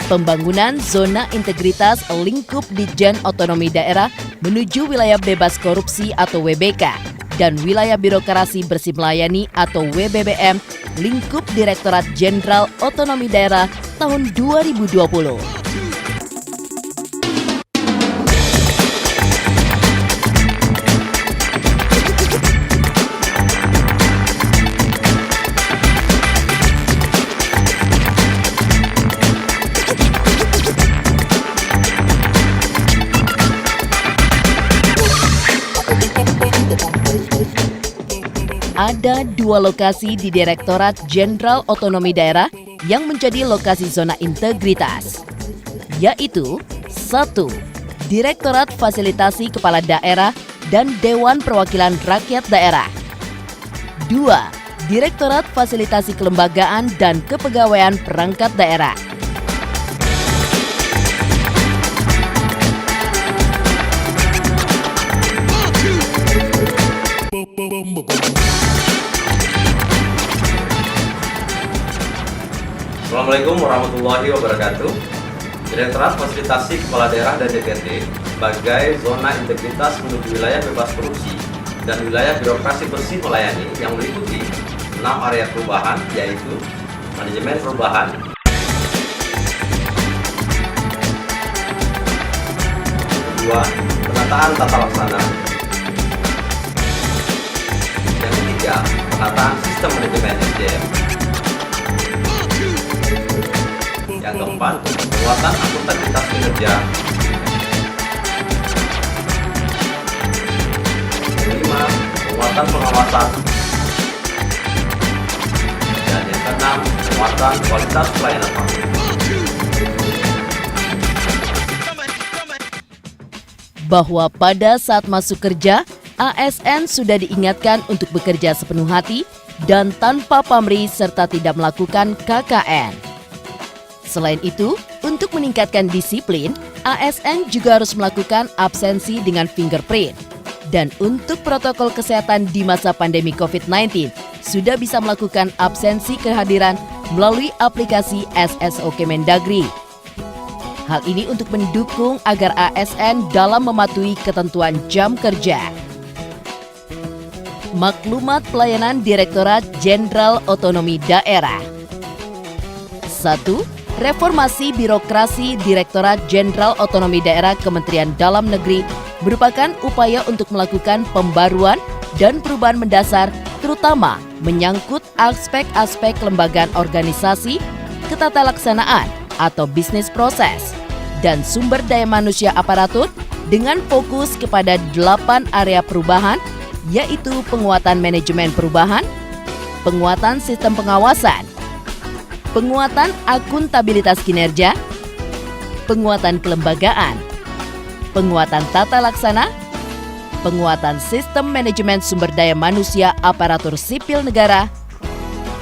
Pembangunan zona integritas lingkup Ditjen Otonomi Daerah menuju wilayah bebas korupsi atau WBK dan wilayah birokrasi bersih melayani atau WBBM lingkup Direktorat Jenderal Otonomi Daerah tahun 2020. Ada dua lokasi di Direktorat Jenderal Otonomi Daerah yang menjadi lokasi zona integritas, yaitu 1. Direktorat Fasilitasi Kepala Daerah dan Dewan Perwakilan Rakyat Daerah. 2. Direktorat Fasilitasi Kelembagaan dan Kepegawaian Perangkat Daerah. Assalamualaikum warahmatullahi wabarakatuh. Direktorat Fasilitasi Kepala Daerah dan DPRD sebagai zona integritas menuju wilayah bebas korupsi dan wilayah birokrasi bersih melayani yang meliputi 6 area perubahan, yaitu manajemen perubahan, kedua, penataan tata laksana, yang ketiga, penataan sistem manajemen SDM, yang keempat, penguatan akuntabilitas kinerja, kelima, penguatan pengawasan, dan yang keenam, penguatan kualitas pelayanan publik. Bahwa pada saat masuk kerja, ASN sudah diingatkan untuk bekerja sepenuh hati dan tanpa pamrih serta tidak melakukan KKN. Selain itu, untuk meningkatkan disiplin, ASN juga harus melakukan absensi dengan fingerprint. Dan untuk protokol kesehatan di masa pandemi COVID-19, sudah bisa melakukan absensi kehadiran melalui aplikasi SSO Kemendagri. Hal ini untuk mendukung agar ASN dalam mematuhi ketentuan jam kerja. Maklumat pelayanan Direktorat Jenderal Otonomi Daerah. 1. Reformasi birokrasi Direktorat Jenderal Otonomi Daerah Kementerian Dalam Negeri merupakan upaya untuk melakukan pembaruan dan perubahan mendasar, terutama menyangkut aspek-aspek kelembagaan organisasi, ketatalaksanaan atau bisnis proses, dan sumber daya manusia aparatur dengan fokus kepada 8 area perubahan, yaitu penguatan manajemen perubahan, penguatan sistem pengawasan, penguatan akuntabilitas kinerja, penguatan kelembagaan, penguatan tata laksana, penguatan sistem manajemen sumber daya manusia aparatur sipil negara,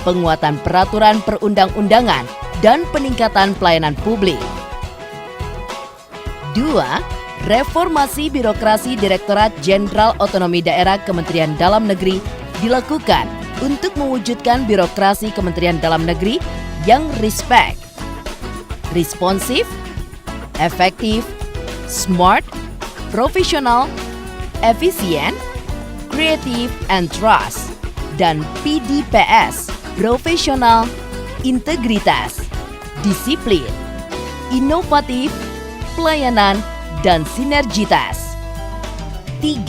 penguatan peraturan perundang-undangan, dan peningkatan pelayanan publik. 2. Reformasi birokrasi Direktorat Jenderal Otonomi Daerah Kementerian Dalam Negeri dilakukan untuk mewujudkan birokrasi Kementerian Dalam Negeri yang respect, responsif, efektif, smart, profesional, efisien, kreatif, and trust, dan PDPS, profesional, integritas, disiplin, inovatif, pelayanan, dan sinergitas. 3.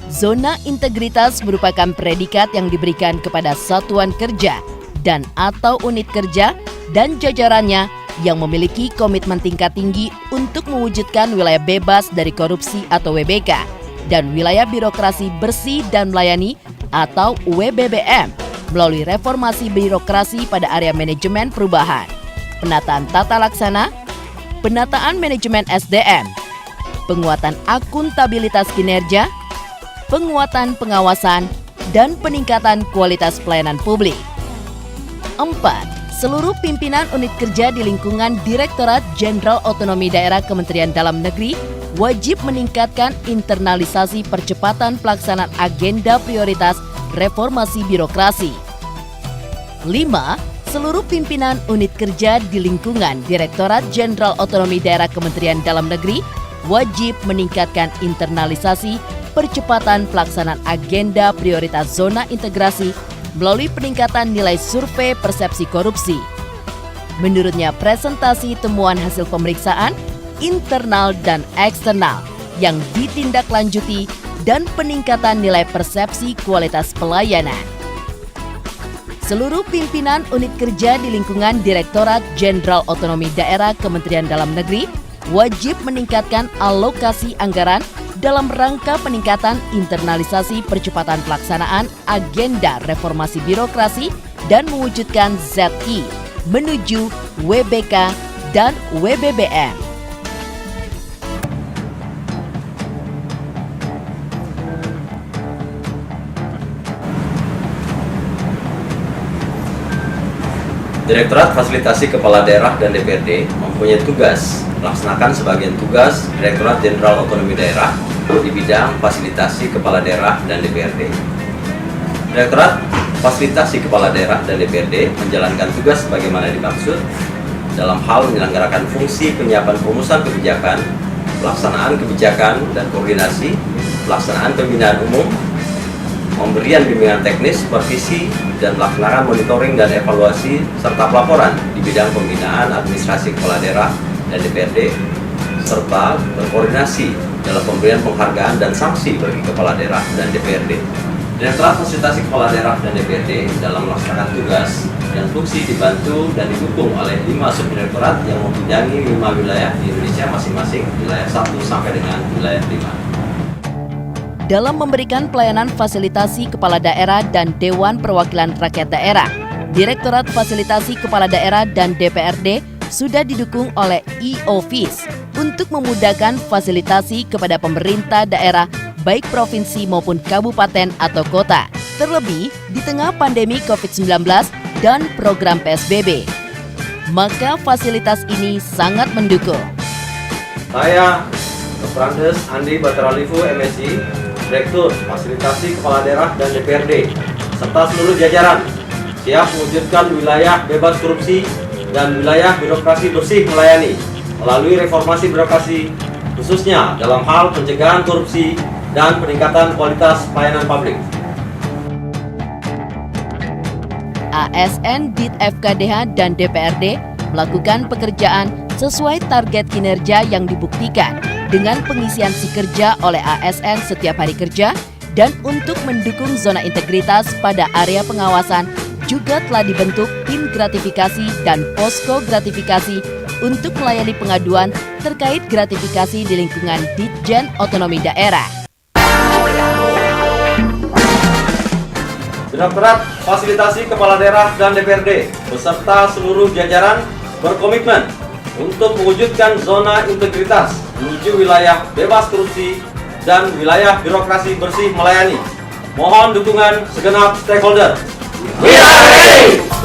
Zona integritas merupakan predikat yang diberikan kepada satuan kerja dan atau unit kerja dan jajarannya yang memiliki komitmen tingkat tinggi untuk mewujudkan wilayah bebas dari korupsi atau WBK dan wilayah birokrasi bersih dan melayani atau WBBM melalui reformasi birokrasi pada area manajemen perubahan, penataan tata laksana, penataan manajemen SDM, penguatan akuntabilitas kinerja, penguatan pengawasan, dan peningkatan kualitas pelayanan publik. 4. Seluruh pimpinan unit kerja di lingkungan Direktorat Jenderal Otonomi Daerah Kementerian Dalam Negeri wajib meningkatkan internalisasi percepatan pelaksanaan agenda prioritas reformasi birokrasi. 5. Seluruh pimpinan unit kerja di lingkungan Direktorat Jenderal Otonomi Daerah Kementerian Dalam Negeri wajib meningkatkan internalisasi percepatan pelaksanaan agenda prioritas zona integrasi melalui peningkatan nilai survei persepsi korupsi. Menurutnya, presentasi temuan hasil pemeriksaan internal dan eksternal yang ditindaklanjuti dan peningkatan nilai persepsi kualitas pelayanan. Seluruh pimpinan unit kerja di lingkungan Direktorat Jenderal Otonomi Daerah Kementerian Dalam Negeri wajib meningkatkan alokasi anggaran dalam rangka peningkatan internalisasi percepatan pelaksanaan agenda reformasi birokrasi dan mewujudkan ZI menuju WBK dan WBBM. Direktorat Fasilitasi Kepala Daerah dan DPRD mempunyai tugas melaksanakan sebagian tugas Direktorat Jenderal Otonomi Daerah di bidang fasilitasi kepala daerah dan DPRD. Direktorat Fasilitasi Kepala Daerah dan DPRD menjalankan tugas sebagaimana dimaksud dalam hal menyelenggarakan fungsi penyiapan perumusan kebijakan, pelaksanaan kebijakan dan koordinasi, pelaksanaan pembinaan umum, pemberian bimbingan teknis, supervisi, dan melaksanakan monitoring dan evaluasi serta pelaporan di bidang pembinaan administrasi kepala daerah dan DPRD, serta berkoordinasi dalam pemberian penghargaan dan sanksi bagi kepala daerah dan DPRD. Direktorat Fasilitasi Kepala Daerah dan DPRD dalam melaksanakan tugas dan fungsi dibantu dan didukung oleh 5 subdirektorat yang membidangi 5 wilayah di Indonesia masing-masing, wilayah 1 sampai dengan wilayah 5. Dalam memberikan pelayanan fasilitasi kepala daerah dan Dewan Perwakilan Rakyat Daerah, Direktorat Fasilitasi Kepala Daerah dan DPRD sudah didukung oleh e-office untuk memudahkan fasilitasi kepada pemerintah daerah baik provinsi maupun kabupaten atau kota, terlebih di tengah pandemi COVID-19 dan program PSBB. Maka fasilitas ini sangat mendukung. Saya, Dr. Andes Andi Bataralifu, MSc, Direktur Fasilitasi Kepala Daerah dan DPRD, serta seluruh jajaran siap mewujudkan wilayah bebas korupsi dan wilayah birokrasi bersih melayani melalui reformasi birokrasi, khususnya dalam hal pencegahan korupsi dan peningkatan kualitas pelayanan publik. ASN Dit FKDH dan DPRD melakukan pekerjaan sesuai target kinerja yang dibuktikan dengan pengisian si kerja oleh ASN setiap hari kerja, dan untuk mendukung zona integritas pada area pengawasan juga telah dibentuk tim gratifikasi dan posko gratifikasi untuk melayani pengaduan terkait gratifikasi di lingkungan Ditjen Otonomi Daerah. Direktorat Fasilitasi Kepala Daerah dan DPRD beserta seluruh jajaran berkomitmen untuk mewujudkan zona integritas menuju wilayah bebas korupsi dan wilayah birokrasi bersih melayani. Mohon dukungan segenap stakeholder. We are ready!